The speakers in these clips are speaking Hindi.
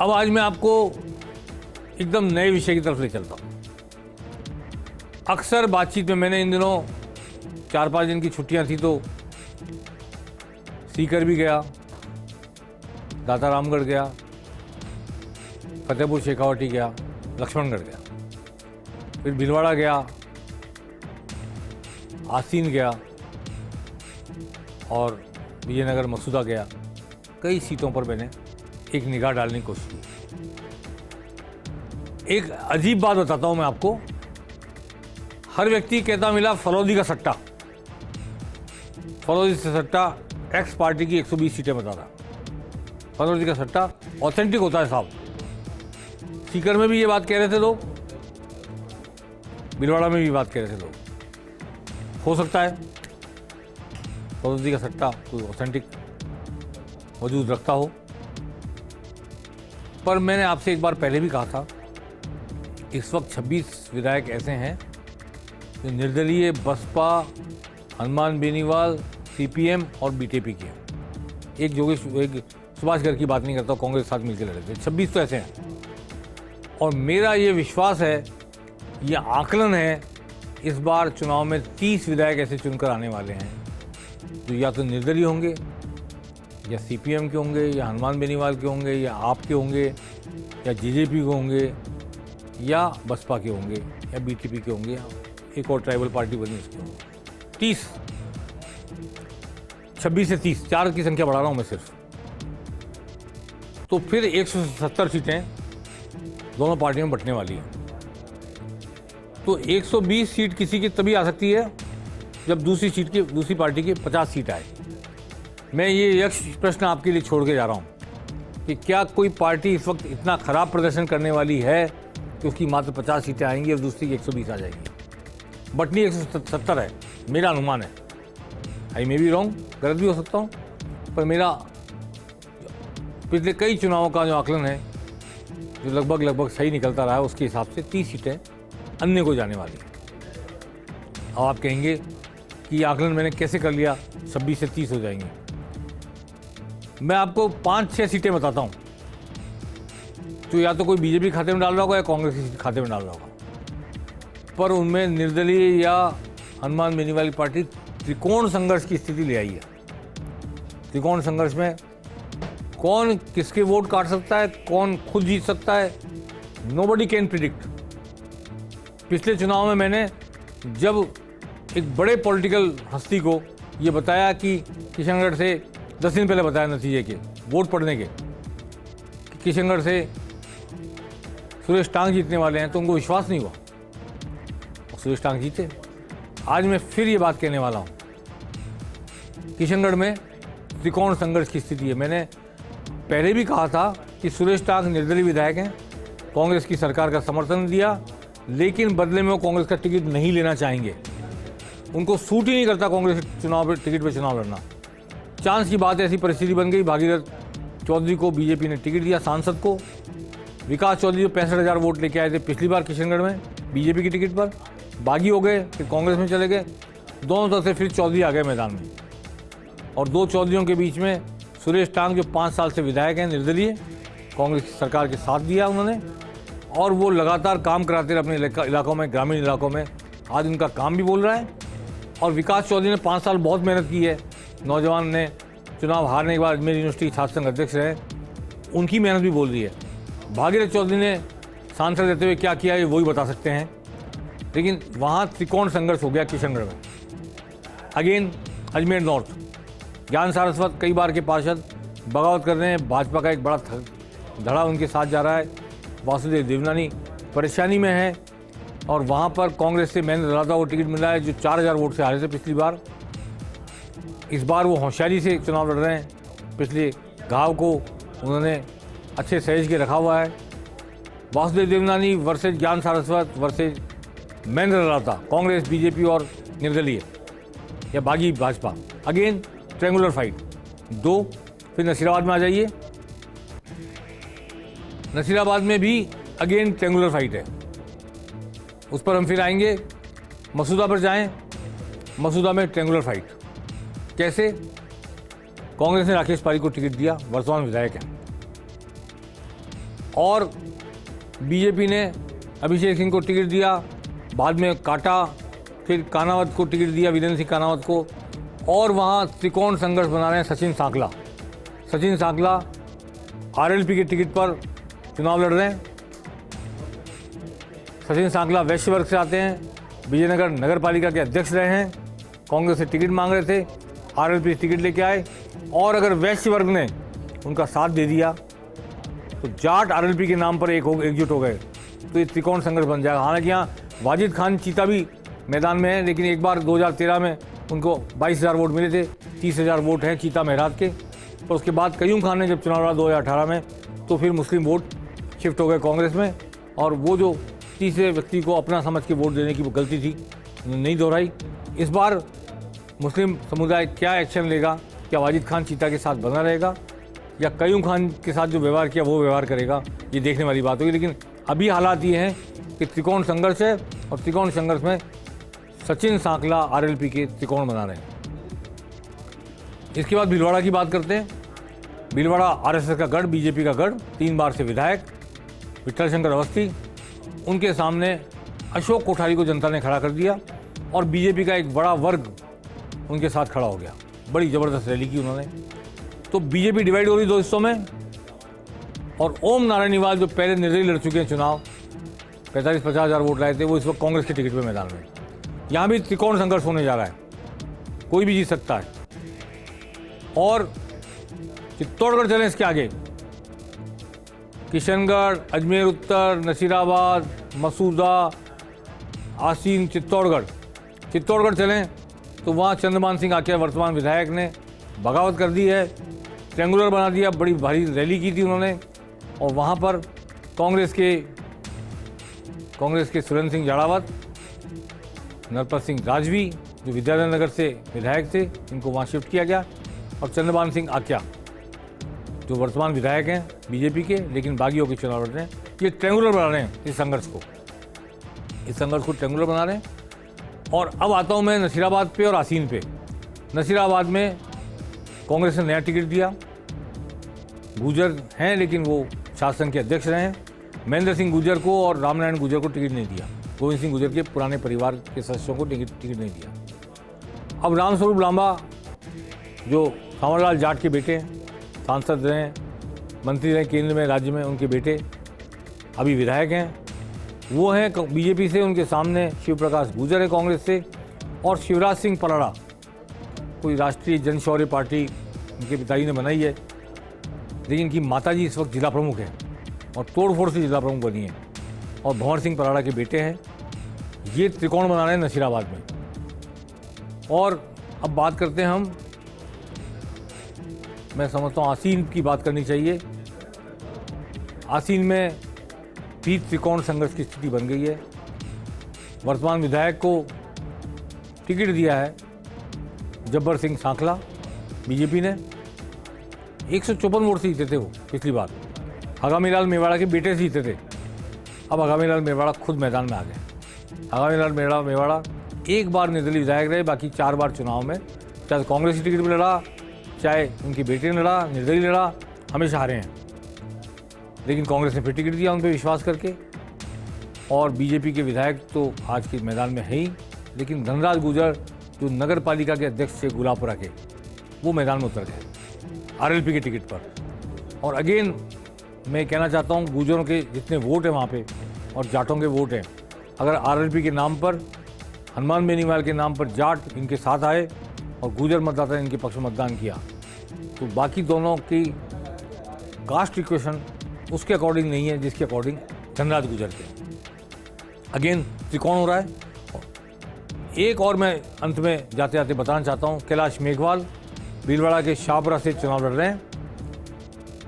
अब आज मैं आपको एकदम नए विषय की तरफ ले चलता हूँ। अक्सर बातचीत में मैंने इन दिनों 4-5 दिन की छुट्टियां थी तो सीकर भी गया, दाता रामगढ़ गया, फतेहपुर शेखावटी गया, लक्ष्मणगढ़ गया, फिर भीलवाड़ा गया, आसीन गया और विजयनगर मसूदा गया। कई सीटों पर मैंने एक निगाह डालने की कोशिश की। एक अजीब बात बताता हूं मैं आपको। हर व्यक्ति कहता मिला फलौदी का सट्टा, फलौदी से सट्टा एक्स पार्टी की 120 सीटें बता रहा। फलौदी का सट्टा ऑथेंटिक होता है साहब। सीकर में भी ये बात कह रहे थे लोग, भीलवाड़ा में भी बात कह रहे थे लोग। हो सकता है फलौदी का सट्टा कोई ऑथेंटिक वजूद रखता हो, पर मैंने आपसे एक बार पहले भी कहा था, इस वक्त 26 विधायक ऐसे हैं जो निर्दलीय बसपा, हनुमान बेनीवाल, सीपीएम और बीटीपी के हैं। एक सुभाष गर्ग की बात नहीं करता, कांग्रेस के साथ मिलकर लड़े थे। 26 तो ऐसे हैं और मेरा ये विश्वास है, ये आकलन है, इस बार चुनाव में 30 विधायक ऐसे चुनकर आने वाले हैं जो या तो निर्दलीय होंगे, या सीपीएम के होंगे, या हनुमान बेनीवाल के होंगे, या आप के होंगे, या जेजेपी के होंगे, या बसपा के होंगे, या बीटीपी के होंगे, या एक और ट्राइबल पार्टी बनी उसके होंगे। 30, 26 से 30, 4 की संख्या बढ़ा रहा हूँ मैं सिर्फ। तो फिर 170 सीटें दोनों पार्टियों में बंटने वाली हैं। तो 120 सीट किसी की तभी आ सकती है जब दूसरी पार्टी की 50 सीट आए। मैं ये यक्ष प्रश्न आपके लिए छोड़ के जा रहा हूँ कि क्या कोई पार्टी इस वक्त इतना खराब प्रदर्शन करने वाली है कि उसकी मात्र 50 सीटें आएंगी और दूसरी की 120 आ जाएंगी। बटनी 170 है, मेरा अनुमान है। आई मे बी रॉन्ग, गलत भी हो सकता हूँ, पर मेरा पिछले कई चुनावों का जो आकलन है, जो लगभग सही निकलता रहा है, उसके हिसाब से 30 सीटें अन्य को जाने वाली हैं। अब आप कहेंगे कि आकलन मैंने कैसे कर लिया, 26 से 30 हो जाएंगे। मैं आपको 5-6 सीटें बताता हूँ तो या तो कोई बीजेपी खाते में डाल रहा होगा या कांग्रेस के खाते में डाल रहा होगा, पर उनमें निर्दलीय या हनुमान बेनीवाल की पार्टी त्रिकोण संघर्ष की स्थिति ले आई है। त्रिकोण संघर्ष में कौन किसके वोट काट सकता है, कौन खुद जीत सकता है, नोबडी कैन प्रिडिक्ट। पिछले चुनाव में मैंने जब एक बड़े पॉलिटिकल हस्ती को ये बताया कि किशनगढ़ से 10 दिन पहले बताया नतीजे के, वोट पड़ने के, कि किशनगढ़ से सुरेश टांग जीतने वाले हैं, तो उनको विश्वास नहीं हुआ और सुरेश टांग जीते। आज मैं फिर ये बात कहने वाला हूँ, किशनगढ़ में त्रिकोण संघर्ष की स्थिति है। मैंने पहले भी कहा था कि सुरेश टांग निर्दलीय विधायक हैं, कांग्रेस की सरकार का समर्थन दिया, लेकिन बदले में वो कांग्रेस का टिकट नहीं लेना चाहेंगे। उनको सूट ही नहीं करता कांग्रेस चुनाव पर टिकट पर चुनाव लड़ना। चांस की बात ऐसी परिस्थिति बन गई, भागीरथ चौधरी को बीजेपी ने टिकट दिया, सांसद को। विकास चौधरी जो 65,000 वोट लेके आए थे पिछली बार किशनगढ़ में बीजेपी की टिकट पर, बागी हो गए, फिर कांग्रेस में चले गए। दोनों तरफ से फिर चौधरी आ गए मैदान में, और दो चौधरियों के बीच में सुरेश टांग जो 5 साल से विधायक हैं निर्दलीय, कांग्रेस की सरकार के साथ दिया उन्होंने, और वो लगातार काम कराते रहे अपने इलाकों में, ग्रामीण इलाकों में। आज उनका काम भी बोल रहा है। और विकास चौधरी ने 5 साल बहुत मेहनत की है। नौजवान ने चुनाव हारने के बाद अजमेर यूनिवर्सिटी छात्र संघ अध्यक्ष रहे, उनकी मेहनत भी बोल रही है। भागीरथ चौधरी ने सांसद रहते हुए क्या किया, ये वही बता सकते हैं। लेकिन वहाँ त्रिकोण संघर्ष हो गया किशनगढ़ में। अगेन अजमेर नॉर्थ, ज्ञान सारस्वत कई बार के पार्षद बगावत कर रहे हैं, भाजपा का एक बड़ा धड़ा उनके साथ जा रहा है। वासुदेव देवनानी परेशानी में है, और वहाँ पर कांग्रेस से महेंद्र राठौर को टिकट मिला है जो 4,000 वोट से हारे थे पिछली बार। इस बार वो होशियारी से चुनाव लड़ रहे हैं। पिछले घाव को उन्होंने अच्छे सहेज के रखा हुआ है। वासुदेव देवनानी वर्सेज ज्ञान सारस्वत वर्सेज महेंद्र राठौर, कांग्रेस, बीजेपी और निर्दलीय या बागी भाजपा। Again triangular fight 2। फिर नसीराबाद में आ जाइए, नसीराबाद में भी अगेन ट्रेंगुलर फाइट है, उस पर हम फिर आएंगे। मसूदा पर जाएं, मसूदा में ट्रेंगुलर फाइट। कैसे? कांग्रेस ने राकेश पारी को टिकट दिया, वर्तमान विधायक हैं। और बीजेपी ने अभिषेक सिंह को टिकट दिया, बाद में काटा, फिर कानावत को टिकट दिया, वीरेंद्र सिंह कानावत को, और वहाँ त्रिकोण संघर्ष बना रहे हैं सचिन सांकला। सचिन सांकला आरएलपी के टिकट पर चुनाव लड़ रहे हैं। सचिन सांकला वैश्य वर्ग से आते हैं, विजयनगर नगर पालिका के अध्यक्ष रहे हैं, कांग्रेस से टिकट मांग रहे थे, आरएलपी से टिकट लेके आए, और अगर वैश्य वर्ग ने उनका साथ दे दिया तो जाट आरएलपी के नाम पर एकजुट हो गए, तो ये त्रिकोण संघर्ष बन जाएगा। हालांकि यहाँ वाजिद खान चीता भी मैदान में है, लेकिन एक बार 2013 में उनको 22,000 वोट मिले थे, 30,000 वोट हैं चीता मेहरात के। तो उसके बाद कयूम खान ने जब चुनाव लड़ा 2018 में, तो फिर मुस्लिम वोट शिफ्ट हो गए कांग्रेस में, और वो जो तीसरे व्यक्ति को अपना समझ के वोट देने की वो गलती थी, नहीं दोहराई। इस बार मुस्लिम समुदाय क्या एक्शन लेगा? क्या वाजिद खान चीता के साथ बना रहेगा या कयूम खान के साथ जो व्यवहार किया वो व्यवहार करेगा? ये देखने वाली बात होगी। लेकिन अभी हालात ये हैं कि त्रिकोण संघर्ष है, और त्रिकोण संघर्ष में सचिन सांकला आरएलपी के त्रिकोण बना रहे हैं। इसके बाद भीलवाड़ा की बात करते हैं। भीलवाड़ा आरएसएस का गढ़, बीजेपी का गढ़, 3 बार से विधायक विठल शंकर अवस्थी, उनके सामने अशोक कोठारी को जनता ने खड़ा कर दिया, और बीजेपी का एक बड़ा वर्ग उनके साथ खड़ा हो गया। बड़ी ज़बरदस्त रैली की उन्होंने। तो बीजेपी डिवाइड हो रही 2 हिस्सों में, और ओम नारायण निवाल जो पहले निर्दलीय लड़ चुके हैं चुनाव, 45-50 हज़ार वोट लाए थे, वो इस वक्त कांग्रेस के टिकट पे मैदान में। यहाँ भी त्रिकोण संघर्ष होने जा रहा है, कोई भी जीत सकता है। और चित्तौड़गढ़ चलें इसके आगे, किशनगढ़, अजमेर उत्तर, नसीराबाद, मसूदा, आसीन, चित्तौड़गढ़ चलें तो वहाँ चंद्रमान सिंह आकिया वर्तमान विधायक ने बगावत कर दी है, ट्रेंगुलर बना दिया, बड़ी भारी रैली की थी उन्होंने। और वहाँ पर कांग्रेस के सुरेंद्र सिंह जाड़ावत, नरपत सिंह राजवी जो विद्याधर नगर से विधायक थे, इनको वहाँ शिफ्ट किया गया, और चंद्रमान सिंह आकिया जो वर्तमान विधायक हैं बीजेपी के, लेकिन बागी होकर चुनाव लड़ रहे हैं। ये ट्रेंगुलर बना रहे हैं इस संघर्ष को ट्रेंगुलर बना रहे हैं। और अब आता हूँ मैं नसीराबाद पे और आसीन पे। नसीराबाद में कांग्रेस ने नया टिकट दिया, गुजर हैं लेकिन वो शासन के अध्यक्ष रहे हैं, महेंद्र सिंह गुजर को और रामनारायण गुजर को टिकट नहीं दिया, गोविंद सिंह गुजर के पुराने परिवार के सदस्यों को टिकट नहीं दिया। अब रामस्वरूप लांबा जो सांवरलाल जाट के बेटे हैं, सांसद रहे, मंत्री रहे केंद्र में, राज्य में, उनके बेटे अभी विधायक हैं, वो हैं बीजेपी से। उनके सामने शिव प्रकाश गुजर है कांग्रेस से, और शिवराज सिंह पराड़ा कोई राष्ट्रीय जनशौर्य पार्टी उनके पिताजी ने बनाई है, लेकिन इनकी माताजी इस वक्त जिला प्रमुख है और तोड़फोड़ से जिला प्रमुख बनी है, और भंवर सिंह पराड़ा के बेटे हैं। ये त्रिकोण बना रहे हैं नसीराबाद में। और अब बात करते हैं हम, मैं समझता हूँ आसीन की बात करनी चाहिए। आसीन में भी त्रिकोण संघर्ष की स्थिति बन गई है। वर्तमान विधायक को टिकट दिया है जब्बर सिंह सांकला, बीजेपी ने 154 वोट से जीते थे वो पिछली बार, आगामी लाल मेवाड़ा के बेटे से जीते थे। अब आगामी लाल मेवाड़ा खुद मैदान में आ गए। आगामी लाल मेवाड़ा एक बार निर्दलीय विधायक रहे, बाकी 4 बार चुनाव में चाहे कांग्रेस की टिकट में लड़ा, चाहे उनके बेटे ने लड़ा, निर्दलीय लड़ा, हमेशा हारे हैं। लेकिन कांग्रेस ने फिर टिकट दिया उन पर विश्वास करके, और बीजेपी के विधायक तो आज के मैदान में है ही, लेकिन धनराज गुजर जो नगर पालिका के अध्यक्ष थे गुलापुरा के, वो मैदान में उतर गए आरएलपी के टिकट पर। और अगेन मैं कहना चाहता हूँ, गुजरों के जितने वोट हैं वहाँ पे और जाटों के वोट हैं, अगर आरएलपी के नाम पर, हनुमान बेनीवाल के नाम पर जाट इनके साथ आए और गुजर मतदाता ने इनके पक्ष में मतदान किया, तो बाकी दोनों की कास्ट इक्वेशन उसके अकॉर्डिंग नहीं है जिसके अकॉर्डिंग धनराज गुजर के। अगेन त्रिकोण हो रहा है। एक और मैं अंत में जाते जाते बताना चाहता हूँ, कैलाश मेघवाल भीलवाड़ा के शाहपुरा से चुनाव लड़ रहे हैं।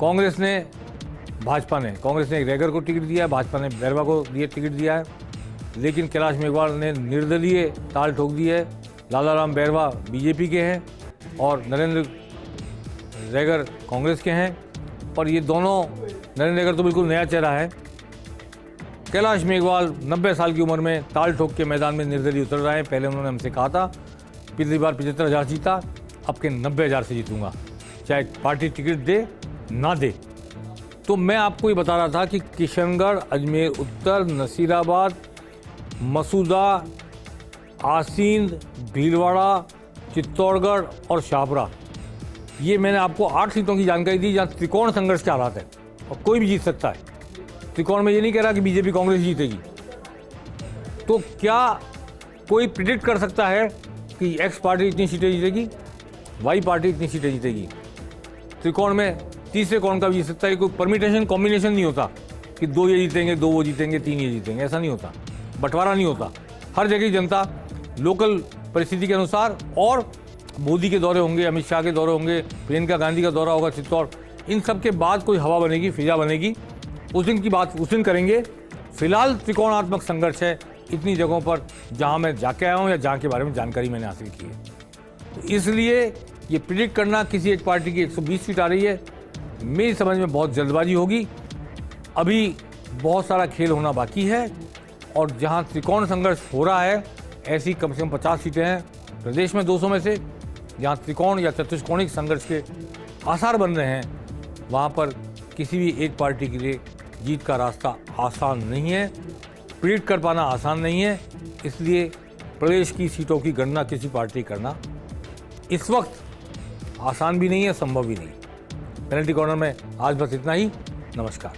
कांग्रेस ने एक रैगर को टिकट दिया है, भाजपा ने बैरवा को टिकट दिया है, लेकिन कैलाश मेघवाल ने निर्दलीय ताल ठोक दी है। लालाराम बैरवा बीजेपी के हैं और नरेंद्र रैगर कांग्रेस के हैं, और ये दोनों, नरेंद्र रैगर तो बिल्कुल नया चेहरा है। कैलाश मेघवाल 90 साल की उम्र में ताल ठोक के मैदान में निर्दलीय उतर रहे हैं। पहले उन्होंने हमसे कहा था पिछली बार 75,000 जीता, अब के 90,000 से जीतूंगा, चाहे पार्टी टिकट दे ना दे। तो मैं आपको ये बता रहा था कि किशनगढ़, अजमेर उत्तर, नसीराबाद, मसूदा, आसींद, भीलवाड़ा, चित्तौड़गढ़ और शाहपुरा, ये मैंने आपको 8 सीटों की जानकारी दी जहाँ त्रिकोण संघर्ष के हालात है और कोई भी जीत सकता है। त्रिकोण में ये नहीं कह रहा कि बीजेपी कांग्रेस जीतेगी। तो क्या कोई प्रिडिक्ट कर सकता है कि एक्स पार्टी इतनी सीटें जीतेगी, वाई पार्टी इतनी सीटें जीतेगी? त्रिकोण में तीसरे कोण का भी जीत सकता है। कोई परमिटेशन कॉम्बिनेशन नहीं होता कि 2 ये जीतेंगे, 2 वो जीतेंगे, 3 ये जीतेंगे, ऐसा नहीं होता। बंटवारा नहीं होता। हर जगह की जनता लोकल परिस्थिति के अनुसार, और मोदी के दौरे होंगे, अमित शाह के दौरे होंगे, प्रियंका गांधी का दौरा होगा चित्तौड़, इन सब के बाद कोई हवा बनेगी, फिजा बनेगी, उस दिन की बात उस दिन करेंगे। फिलहाल त्रिकोणात्मक संघर्ष है इतनी जगहों पर जहां मैं जाके आया हूं या जहां के बारे में जानकारी मैंने हासिल की है। तो इसलिए ये प्रिडिक्ट करना किसी एक पार्टी की 120 सीट आ रही है, मेरी समझ में बहुत जल्दबाजी होगी। अभी बहुत सारा खेल होना बाकी है, और जहां त्रिकोण संघर्ष हो रहा है ऐसी कम से कम 50 सीटें हैं प्रदेश में 200 में से, जहां त्रिकोण या चतुष्कोणिक संघर्ष के आसार बन रहे हैं, वहां पर किसी भी एक पार्टी के लिए जीत का रास्ता आसान नहीं है, प्रिडिक्ट कर पाना आसान नहीं है। इसलिए प्रदेश की सीटों की गणना किसी पार्टी करना इस वक्त आसान भी नहीं है, संभव भी नहीं। पेनल्टी कॉर्नर में आज बस इतना ही। नमस्कार।